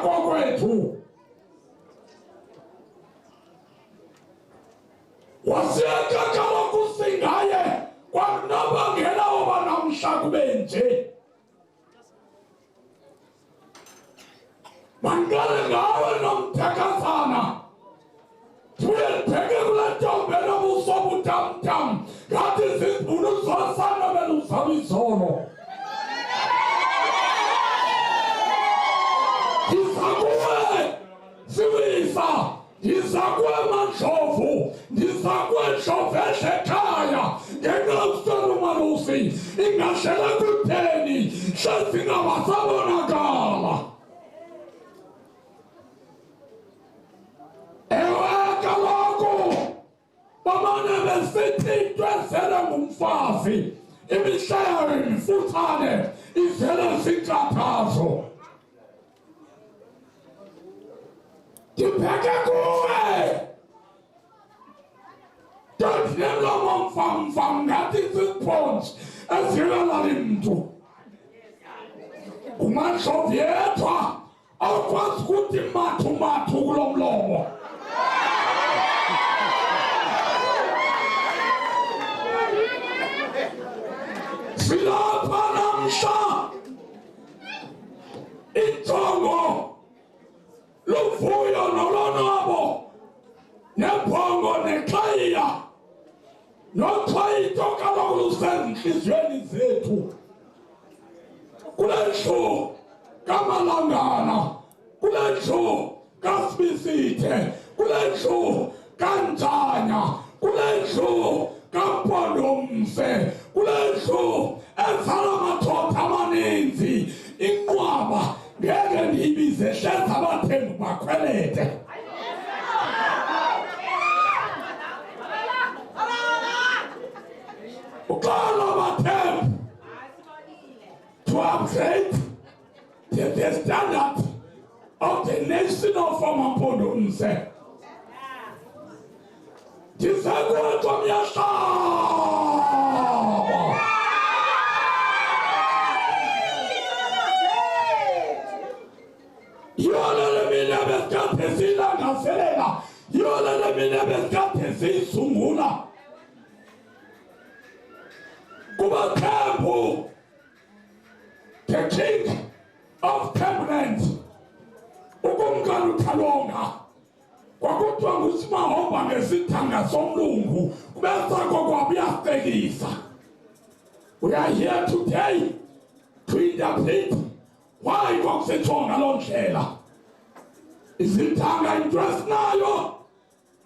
zakokwethu wasiyeka kaloku singaye kwanobangela oba namhla kube nje. Mangale ngawe nomthekazana tuyelibheke kule ntombi enobuso butamtam ngathi zizibunu zosana belusaba izolo. Ndizakuwe Siwisa, ndizakuwe Mandlovu, ndizakuwe Ndlovu ekhaya ngenqabiselo malusi ingahlela kutheni sesingabasabonakala. Ewe kaloku bamane besithi into ezele ngumfazi imihla imifutshane izele zinkathazo. Ndibheke kuwe ndandineloma mfamfam ngathi zizibhontshi ezilala mntu. UMandlovu yedwa akwazi ukuthi mathu kulo mlomo. Silapha namhla injongo luvuyo nolonwabo nephongo nekhaya nochayito kaloku lusezinhliziyweni zethu. Kule ndlu kaMalangana, kule ndlu kaSibisithe, kule ndlu kaNjanya, kule ndlu kaMpondomise, kule ndlu ezala amadoda amaninzi inqwaba ngeke ndiyibize hleza abathembu bakhwelete. Uqala abathembu to upgrade the standard of the nation of Mpondomise. Ndizakuwethwa miyahlaba. Yolele mina besikade silangaselela, yolele mina besikade siyisungula. Kubathembu, the king of Temperance, ukumkani uThalonga, kwakuthiwa nguSimahomba ngesithanga somlungu, kubesakho kwabuyasekisa. We are here today to interpret why kwakusethiwa ngaloo ndlela. Izithanga into esinayo,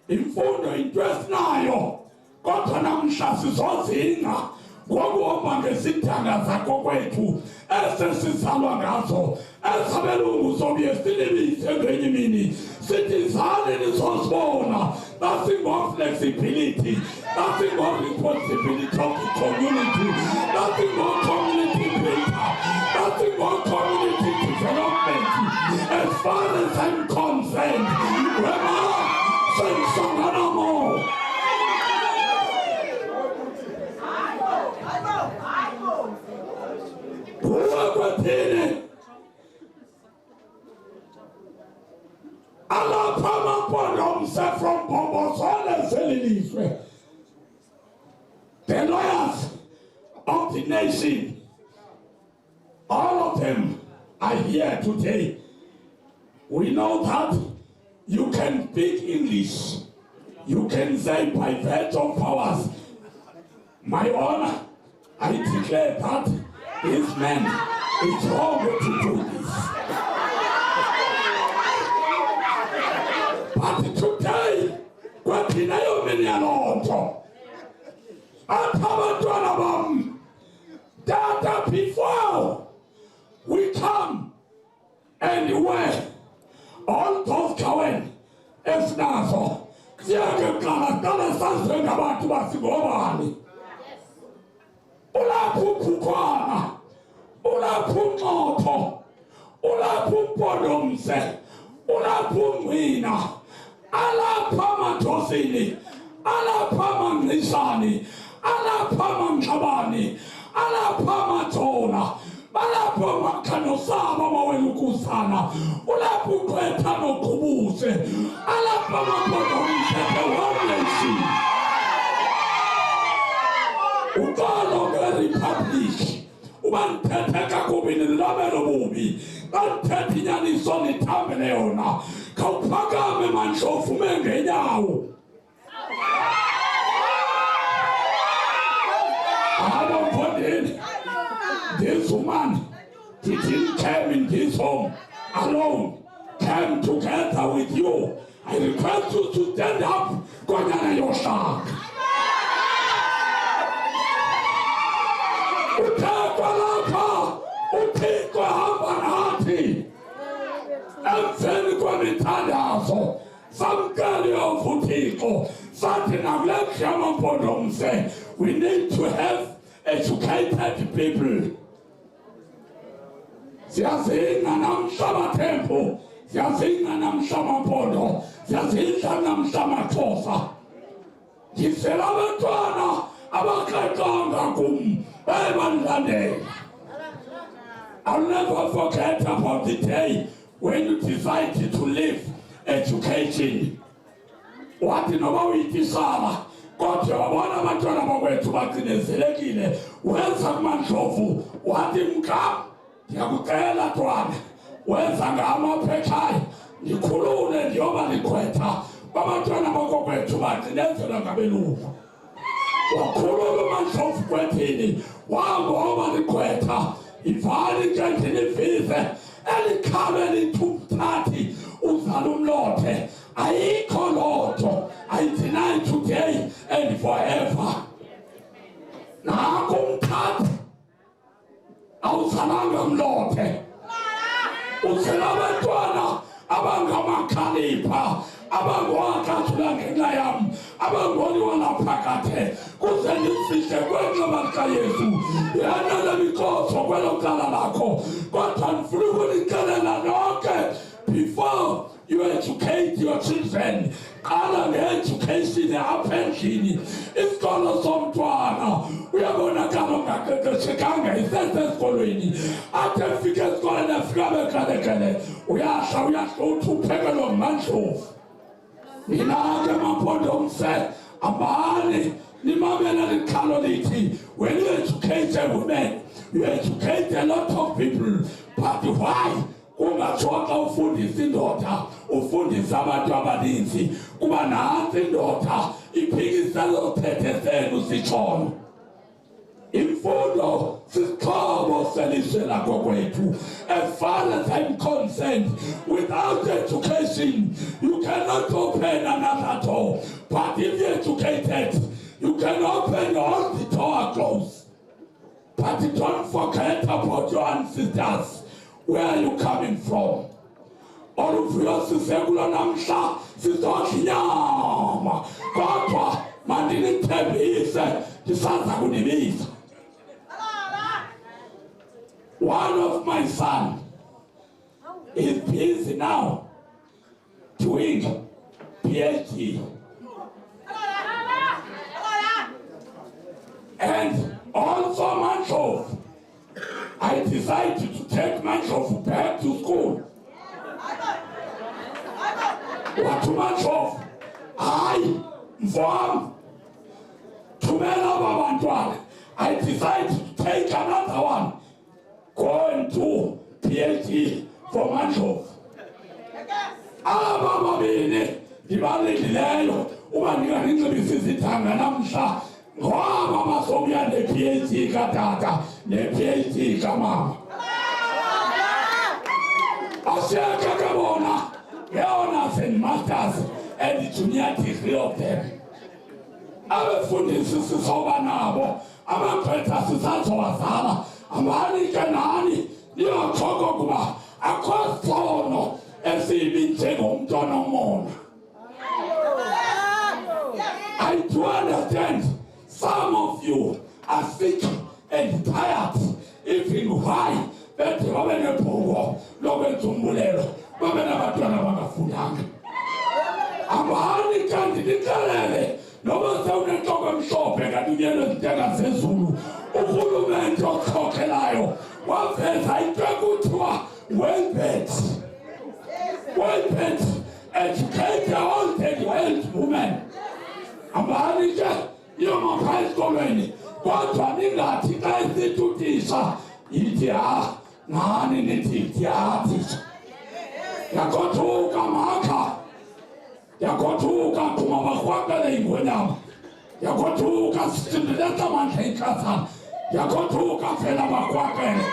imfundo into esinayo, kodwa namhla sizozinga ngokuhamba ngesithanga zakokwethu esesizalwa ngazo. Esabelungu sobuye silibise ngenye imini sithi zane nizosibona. Nothing more flexibility, nothing more responsibility of the community, nothing more community builder, nothing more community development. As far as I'm concerned, Rema, send Sangana more. Allah Pama Pondomise from Bombosole Selilizwe. The lawyers of the nation, all of them are here today. We know that you can speak English. You can say by virtue of powers, my honor, I declare that this man is wrong to do this. But today, kwa pinayo minyalonto, atabantwana bam, that before we come and where all those kawen esnazo, ziyake kala saswe ngabantu basigobani. Ulapho uphukwana, ulapho unqotho, ulapho uMpondomise, ulapho uNgwina, alapha amaDosini, alapha amaNgqishani, alapha amaNxabani, alapha amaJona, balapho makhanosaba mawena ukusana ulapho uqwetha noqhubuse alapho amaphondo omthetho womleshi uqalo nge-republic ubanthethe kakubi nilabelo bubi banthethe inyaniso nithambele yona khawuphakame mandlovu ume ngenyawo this woman didn't come in this home alone, came together with you. I request you to stand up, Konyana Yosha. Utekwa lapa, utekwa habanati. Emfeni kwa mitandazo, samkali ofutiko, satina vleksha mapodomse. We need to have educated people. Siyazinga namhlaba tempo, siyazinga namhlaba mpondo, siyazinga namhlaba Xhosa. Ngisela abantwana abaqaqanga kum bayalandela. I'll never forget about the day when you decided to leave education. Wathi noma uyitisala kodwa wabona abantwana bakwethu bacinezelekile wenza kuMandlovu wathi mka ndiyakucela ntwana wenza ngamaphekhayo ndikhulule ndiyoba likhwetha babantwana bakokwethu bacinezela ngabelungu wakhulula uMandlovu kwethini wangoba likhwetha ivali ngendlinivize elikhabe lithumthathi uzala umlothe ayikho lotho I deny today and forever. Naku umthatha awuzalanga umlothe uzela abantwana abangamakhalipha abangowakathula ngenxa yam abangoniwa naphakathe kuze ndifihle kwenxeba likaYesu yanele mikhoso kwelo cala lakho kodwa ndifuna ukunixelela nonke before you educate your children qala nge-education aphendlini isikolo somntwana uyabonakala ongaqeqeshekanga isesesikolweni athi efike esikolweni efika bekrelekele uyahla uyahlutha uphekelwa nguMandlovu nina ke maphondo omse abani nimamela liqhalo lithi when you educate a woman you educate a lot of people but why ungatshoxa ufundisa indoda ufundisa abantu abaninzi kuba nansi indoda iphikisa lothethe senu sitsholo imfundo sisixhobo selizwe lakokwethu. As far as I'm concerned, without education you cannot open another door, but if you're educated you can open all the door closed. But don't forget about your ancestors. Where are you coming from? All of you sisekula namhla sizodla inyama kodwa mandinithembise ndisaza kunibisa. One of my son is busy now doing PhD. And also Mandlovu, I decided to take Mandlovu back to school. What to Mandlovu? I decided to take another one, going to PhD for Mandlovu. Abababini ndibalilileyo uba ndinganinxibisa izithanga namhla ngoba basobuya ne-PhD katata ne-PhD kamama. Ashiyeke ke bona nge-honors and masters and junior degree of them. Abefundisi sisoba nabo abaqhetha sisazowazala ambani ke nani niyoxoko kuba akho sono esibi njengomntwana omona. I do understand some of you are sick and tired, even why that babe nebhuko lokwenza umbulelo babe nabantwana abangafundanga. Ambani kanti nikalele noma sewunenhloko emhlophe kanti uyele izinteka zezulu uhulumende okhokhelayo waveza into ekuthiwa Welbet. Welbet educate all the old women. Ambani ke iyomapha esikolweni kodwa ningathi xa isithi utitsha ithi nani nithi titsha. Yakothuka makha, yakothuka kuma bakwakele ingonyama, yakothuka sindileta mandla inkazana, yakothuka phela bakwakele,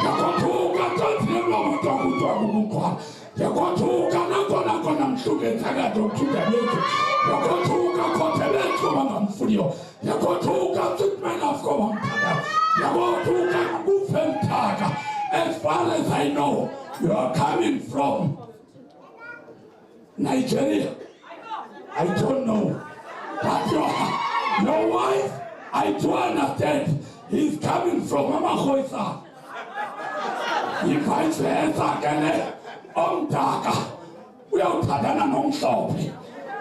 yakothuka tothinemlomo twakutwakukuqhwala, yakothuka nakona mhluke thakathi okuthuka bethu, yakothuka khothe bethu bangamfuliyo, yakothuka sitmenafko bamthanda, yakothuka ngufe mthaka. As far as I know, you are coming from Nigeria. I don't know. But your wife, I do understand. He's coming from Amahoisa. He finds the answer again. Omdaka. We are Tadana Nomsope.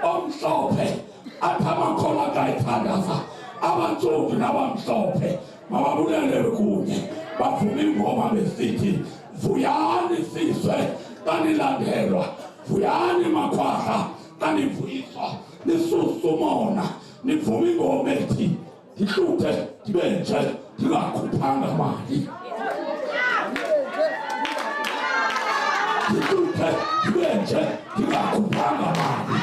Omsope. Atamakola Gaitadasa. Amansope Navamsope. Mamabulele Kuni. Bafumi Ngoma City. Vuyani Siswe. Tanilandelwa. Vuyani makwasa, kanivuyiswa, nisusumona, nivumi ngomethi, tihluthe, tibenje, tingakhuphanga mali. Tihluthe, tibenje, tingakhuphanga mali.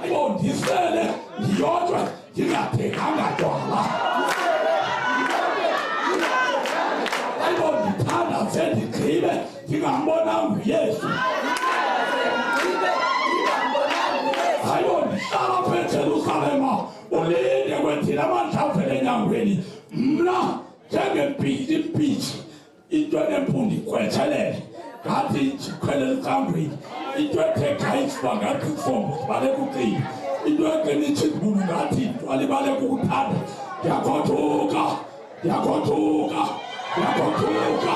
Ayondisele, ndiyodwa, ndingathenganga twala. Ayondithanda sendigqibe, ndingambonanga uYesu. Ayondihlala apha eJerusalema ulinde kwethina amandla avela enyangweni. Mna njengempitshi into enempundu ikhwethelele ngathi ndikhwelele esangweni, into ethe khayisiba ngathi ifombo zibaleka ucima, into eqinithi izibulu ngathi intwala ibaleka ukuthanda. Ndiyakothuka, ndiyakothuka, ndiyakothuka,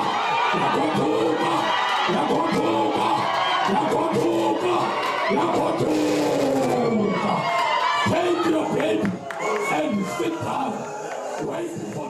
ndiyakothuka, ndiyakothuka, ndiyakothuka, ndiyakothuka. Take your baby and sit down. Wait for